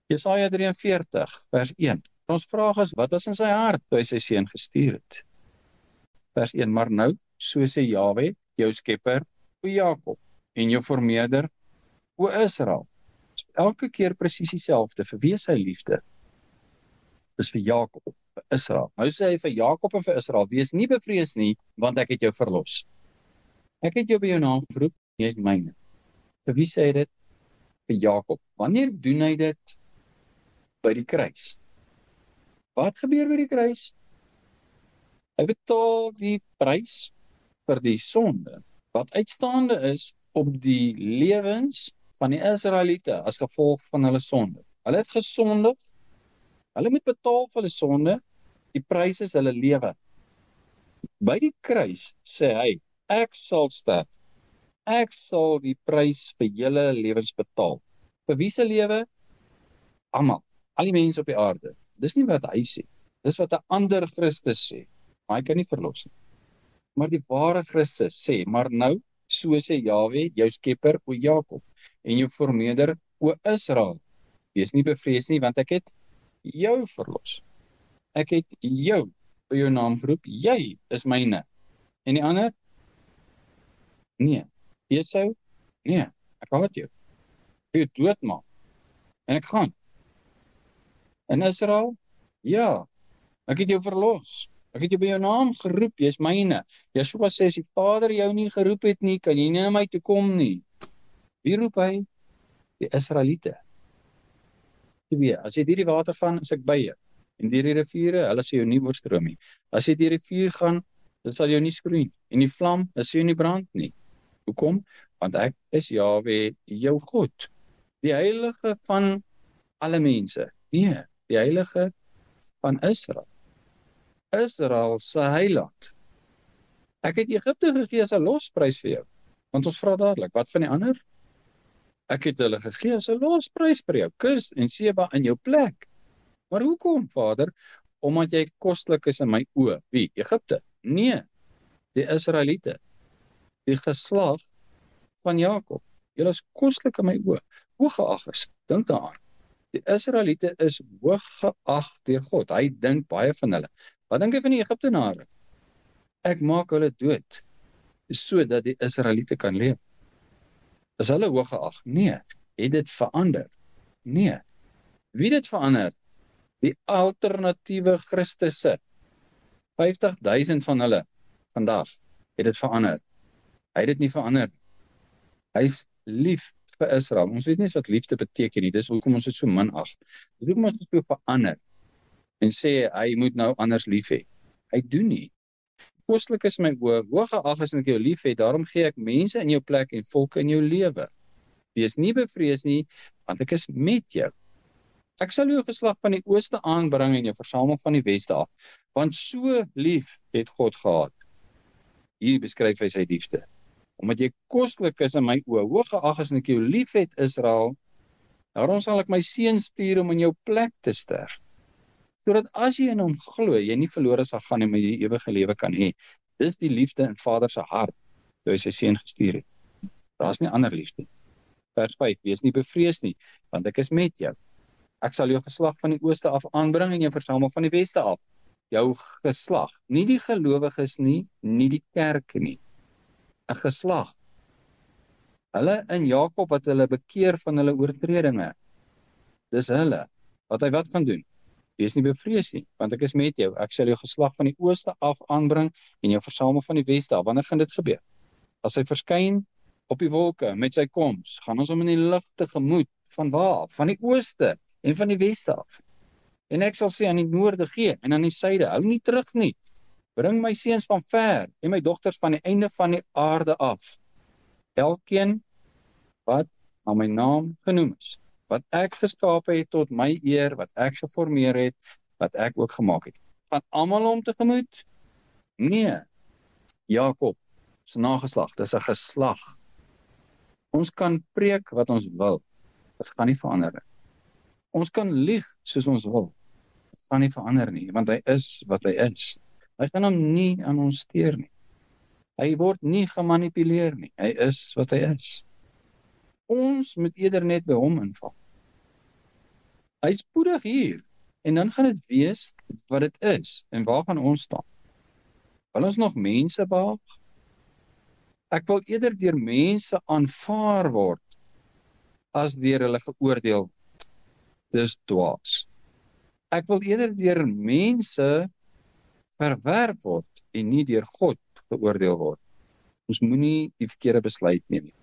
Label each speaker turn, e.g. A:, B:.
A: Jesaja 43 vers 1. Ons vraag is, wat was in sy hart toe hy sy seun gestuur het? Vers 1, maar nou, so sê Jahwe, jou skepper, o Jakob, en jou formeerder, o Israel. So elke keer presies dieselfde, vir wie is sy liefde? Dis vir Jakob, vir Israel. Nou sê hy vir Jakob en vir Israel, wees nie bevrees nie, want ek het jou verlos. Ek het jou by jou naam geroep, jy is myne. Vir wie sê hy dit? Vir Jakob. Wanneer doen hy dit? By die kruis. Wat gebeur by die kruis? Hy betaal die prys vir die sonde, wat uitstaande is op die lewens van die Israeliete as gevolg van hulle sonde. Hulle het gesondig, hulle moet betaal vir hulle sonde, die prys is hulle lewe. By die kruis sê hy, ek sal sterf, ek sal die prys vir julle lewens betaal. Vir wie se lewe? Almal, al die mense op die aarde. Dis nie wat hy sê, dis wat 'n ander Christus sê, maar hy kan nie verlos nie. Maar die ware Christus sê, maar nou, so sê Jahwe, jou skepper, o Jakob, en jou formeerder, o Israel, wees nie bevrees nie, want ek het jou verlos. Ek het jou by jou naam geroep, jy is myne. En die ander? Nee. Esau? Nee, ek haat jou. Ek wil jou doodmaak. En ek gaan. En Israel? Ja, ek het jou verlos. Ek het jou by jou naam geroep, jy is myne. Yeshua sê, as die Vader jou nie geroep het nie, kan jy nie na my toe kom nie. Wie roep hy? Die Israeliete. 2. As jy deur die water gaan, is ek by jou. En deur die riviere, hulle sal jou nie oorstroom nie. As jy deur die vuur gaan, dit sal jou nie skroei nie. En die vlam, is jou nie brand nie. Hoekom? Want ek is Jahwe, jou God. Die heilige van alle mense. Nee, die heilige van Israel. Israel se heiland. Ek het Egipte gegee as 'n losprys vir jou. Want ons vra dadelik, wat van die ander? Ek het hulle gegee as 'n losprys vir jou, Kus en Seba in jou plek. Maar hoekom, Vader? Omdat jy koslik is in my oë. Wie? Egipte? Nee, die Israeliete. Die geslag van Jakob. Julle is koslik in my oë. Hooggeag is, dink daaraan. Die Israeliete is hooggeag deur God. Hy dink baie van hulle. Wat dink hy van die Egiptenare? Ek maak hulle dood, sodat die Israeliete kan leef. Is hulle hooggeag? Nee. Het dit verander? Nee. Wie het dit verander? Die alternatiewe Christusse. 50,000 van hulle vandag het dit verander. Hy het dit nie verander. Hy's lief vir Israel. Ons weet nie eens wat liefde beteken nie. Dis hoekom ons dit so minag. Dis hoekom ons dit so verander. En sê, hy moet nou anders lief hê. Hy doen nie. Koslik is my oë, hooggeag is en ek jou lief het, daarom gee ek mense in jou plek en volke in jou lewe. Wees nie bevrees nie, want ek is met jou. Ek sal jou geslag van die ooste aanbring en jou versamel van die weste af, want so lief het God gehad. Hier beskryf hy sy liefde. Omdat jy koslik is in my oë, hooggeag is en ek jou lief het, Israel, daarom sal ek my seun stuur om in jou plek te sterf. Sodat as jy in hom glo, jy nie verlore sal gaan en maar jy ewige lewe kan hê. Dis die liefde in Vader se hart, toe hy sy seun gestuur het. Daar's nie ander liefde. Vers 5, wees nie bevrees nie, want ek is met jou. Ek sal jou geslag van die ooste af aanbring en jou versamel van die weste af. Jou geslag, nie die gelowiges nie, nie die kerk nie. 'n Geslag. Hulle in Jakob wat hulle bekeer van hulle oortredinge. Dis hulle. Wat hy wat gaan doen? Wees nie bevrees nie, want ek is met jou. Ek sal jou geslag van die ooste af aanbring en jou versamel van die weste af. Wanneer gaan dit gebeur? As hy verskyn op die wolke met sy koms, gaan ons hom in die lig tegemoet. Van waar? Van die ooste en van die weste af. En ek sal sê aan die noorde gee en aan die suide, hou nie terug nie. Bring my seuns van ver en my dogters van die einde van die aarde af. Elkeen wat aan my naam genoem is, wat ek geskaap het tot my eer, wat ek geformeer het, wat ek ook gemaak het. Gaan almal hom tegemoet? Nee. Jakob se nageslag, dis 'n geslag. Ons kan preek wat ons wil. Dit gaan nie verander nie. Ons kan lieg soos ons wil. Dit gaan nie verander nie, want hy is wat hy is. Hy gaan hom nie aan ons steur nie. Hy word nie gemanipuleer nie. Hy is wat hy is. Ons moet eerder net by hom inval. Hy is spoedig hier. En dan gaan dit wees wat dit is. En waar gaan ons staan? Wil ons nog mense behaag? Ek wil eerder deur mense aanvaar word, as deur hulle geoordeel word. Dis dwaas. Ek wil eerder deur mense verwerp word, en nie deur God geoordeel word. Ons moenie die verkeerde besluit neem nie.